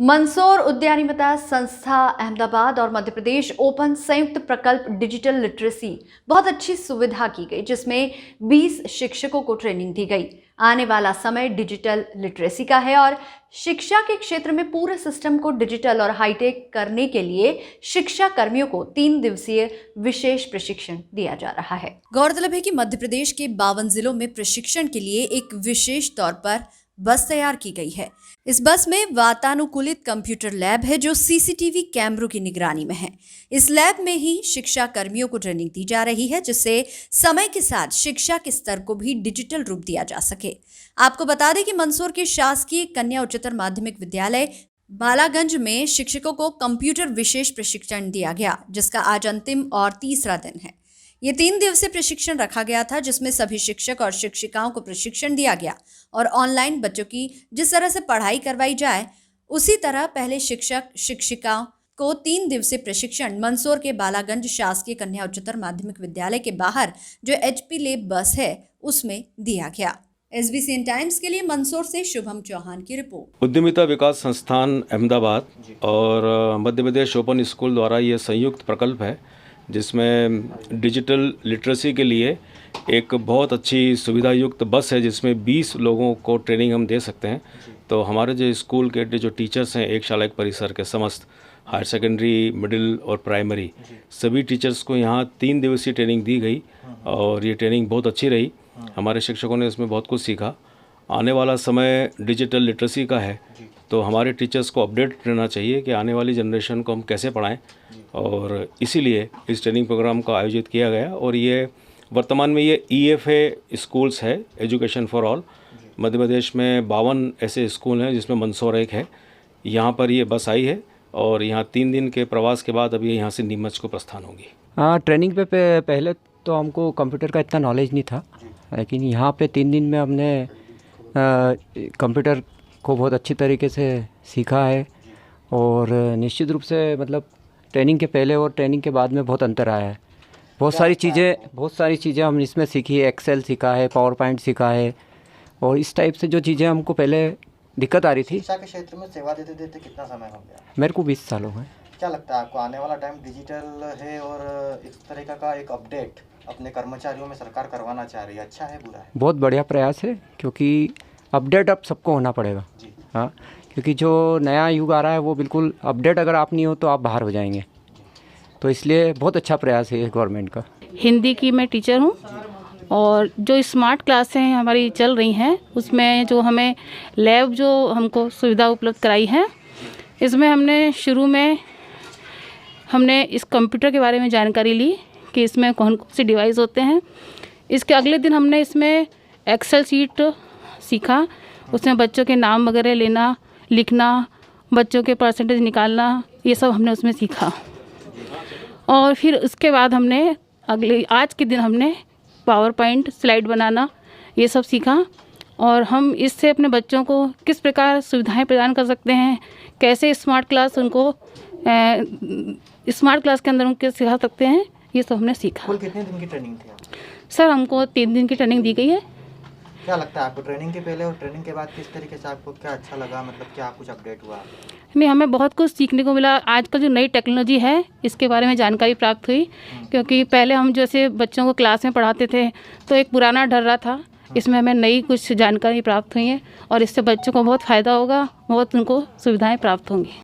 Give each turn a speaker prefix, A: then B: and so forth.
A: मंदसौर उद्यानिमता संस्था अहमदाबाद और मध्य प्रदेश ओपन संयुक्त प्रकल्प डिजिटल लिटरेसी बहुत अच्छी सुविधा की गई, जिसमें 20 शिक्षकों को ट्रेनिंग दी गई। आने वाला समय डिजिटल लिटरेसी का है और शिक्षा के क्षेत्र में पूरे सिस्टम को डिजिटल और हाईटेक करने के लिए शिक्षा कर्मियों को 3 दिवसीय विशेष प्रशिक्षण दिया जा रहा है। गौरतलब है कि मध्य प्रदेश के 52 जिलों में प्रशिक्षण के लिए एक विशेष तौर पर बस तैयार की गई है। इस बस में वातानुकूलित कंप्यूटर लैब है जो सीसीटीवी कैमरों की निगरानी में है। इस लैब में ही शिक्षा कर्मियों को ट्रेनिंग दी जा रही है, जिससे समय के साथ शिक्षा के स्तर को भी डिजिटल रूप दिया जा सके। आपको बता दें कि मंदसौर के शासकीय कन्या उच्चतर माध्यमिक विद्यालय बालागंज में शिक्षकों को कंप्यूटर विशेष प्रशिक्षण दिया गया, जिसका आज अंतिम और तीसरा दिन है। ये 3 दिवसीय प्रशिक्षण रखा गया था, जिसमें सभी शिक्षक और शिक्षिकाओं को प्रशिक्षण दिया गया और ऑनलाइन बच्चों की जिस तरह से पढ़ाई करवाई जाए उसी तरह पहले शिक्षक शिक्षिकाओं को 3 दिवसीय प्रशिक्षण मंदसौर के बालागंज शासकीय कन्या उच्चतर माध्यमिक विद्यालय के बाहर जो HP लेब बस है उसमें दिया गया। SBCN टाइम्स के लिए मंदसौर से शुभम चौहान की रिपोर्ट।
B: उद्यमिता विकास संस्थान अहमदाबाद और मध्य प्रदेश ओपन स्कूल द्वारा ये संयुक्त प्रकल्प है, जिसमें डिजिटल लिटरेसी के लिए एक बहुत अच्छी सुविधा युक्त बस है, जिसमें 20 लोगों को ट्रेनिंग हम दे सकते हैं। तो हमारे जो स्कूल के जो टीचर्स हैं, एक शाला एक परिसर के समस्त हायर सेकेंडरी, मिडिल और प्राइमरी सभी टीचर्स को यहाँ 3 दिवसीय ट्रेनिंग दी गई और ये ट्रेनिंग बहुत अच्छी रही। हमारे शिक्षकों ने इसमें बहुत कुछ सीखा। आने वाला समय डिजिटल लिटरेसी का है, तो हमारे टीचर्स को अपडेट रहना चाहिए कि आने वाली जनरेशन को हम कैसे पढ़ाएं, और इसीलिए इस ट्रेनिंग प्रोग्राम का आयोजित किया गया। और ये वर्तमान में ये EFA स्कूल्स है, education for all. Madhya Pradesh में 52 ऐसे स्कूल हैं, जिसमें मंदसौर एक है। यहाँ पर ये बस आई है और यहाँ 3 दिन के प्रवास के बाद अब ये यहाँ से नीमच को प्रस्थान होगी।
C: ट्रेनिंग पे पहले तो हमको कंप्यूटर का इतना नॉलेज नहीं था, लेकिन यहाँ पे 3 दिन में हमने कंप्यूटर को बहुत अच्छी तरीके से सीखा है। और निश्चित रूप से मतलब ट्रेनिंग के पहले और ट्रेनिंग के बाद में बहुत अंतर आया है। बहुत सारी चीज़ें हम इसमें सीखी है। एक्सेल सीखा है, पावर पॉइंट सीखा है, और इस टाइप से जो चीज़ें हमको पहले दिक्कत आ रही थी।
D: शिक्षा के क्षेत्र में सेवा देते देते कितना समय हो गया?
C: मेरे को 20 साल हो गए।
D: क्या लगता है आपको, आने वाला टाइम डिजिटल है और इस तरीका का एक अपडेट अपने कर्मचारियों में सरकार करवाना चाह रही है, अच्छा है बुरा है?
C: बहुत बढ़िया प्रयास है, क्योंकि अपडेट अब सबको होना पड़ेगा। हाँ, क्योंकि जो नया युग आ रहा है वो बिल्कुल अपडेट अगर आप नहीं हो तो आप बाहर हो जाएंगे। तो इसलिए बहुत अच्छा प्रयास है गवर्नमेंट का।
E: हिंदी की मैं टीचर हूँ और जो स्मार्ट क्लासें हमारी चल रही हैं उसमें जो हमें लैब जो हमको सुविधा उपलब्ध कराई है, इसमें हमने शुरू में हमने इस कंप्यूटर के बारे में जानकारी ली कि इसमें कौन कौन से डिवाइस होते हैं। इसके अगले दिन हमने इसमें एक्सेल शीट सीखा, उसमें बच्चों के नाम वगैरह लेना, लिखना, बच्चों के परसेंटेज निकालना, ये सब हमने उसमें सीखा। और फिर उसके बाद हमने आज के दिन हमने पावर पॉइंट स्लाइड बनाना ये सब सीखा। और हम इससे अपने बच्चों को किस प्रकार सुविधाएं प्रदान कर सकते हैं, कैसे स्मार्ट क्लास उनको स्मार्ट क्लास के अंदर उनको सिखा सकते हैं, ये सब हमने सीखा।
D: कुल कितने दिन की ट्रेनिंग थी?
E: सर हमको 3 दिन की ट्रेनिंग दी गई है।
D: क्या लगता है आपको, ट्रेनिंग के पहले और ट्रेनिंग के बाद किस तरीके से आपको क्या अच्छा लगा, मतलब क्या कुछ अपडेट हुआ?
E: नहीं, हमें बहुत कुछ सीखने को मिला। आजकल जो नई टेक्नोलॉजी है इसके बारे में जानकारी प्राप्त हुई, क्योंकि पहले हम जैसे बच्चों को क्लास में पढ़ाते थे तो एक पुराना डर रहा था। इसमें हमें नई कुछ जानकारी प्राप्त हुई है और इससे बच्चों को बहुत फ़ायदा होगा, बहुत उनको सुविधाएं प्राप्त होंगी।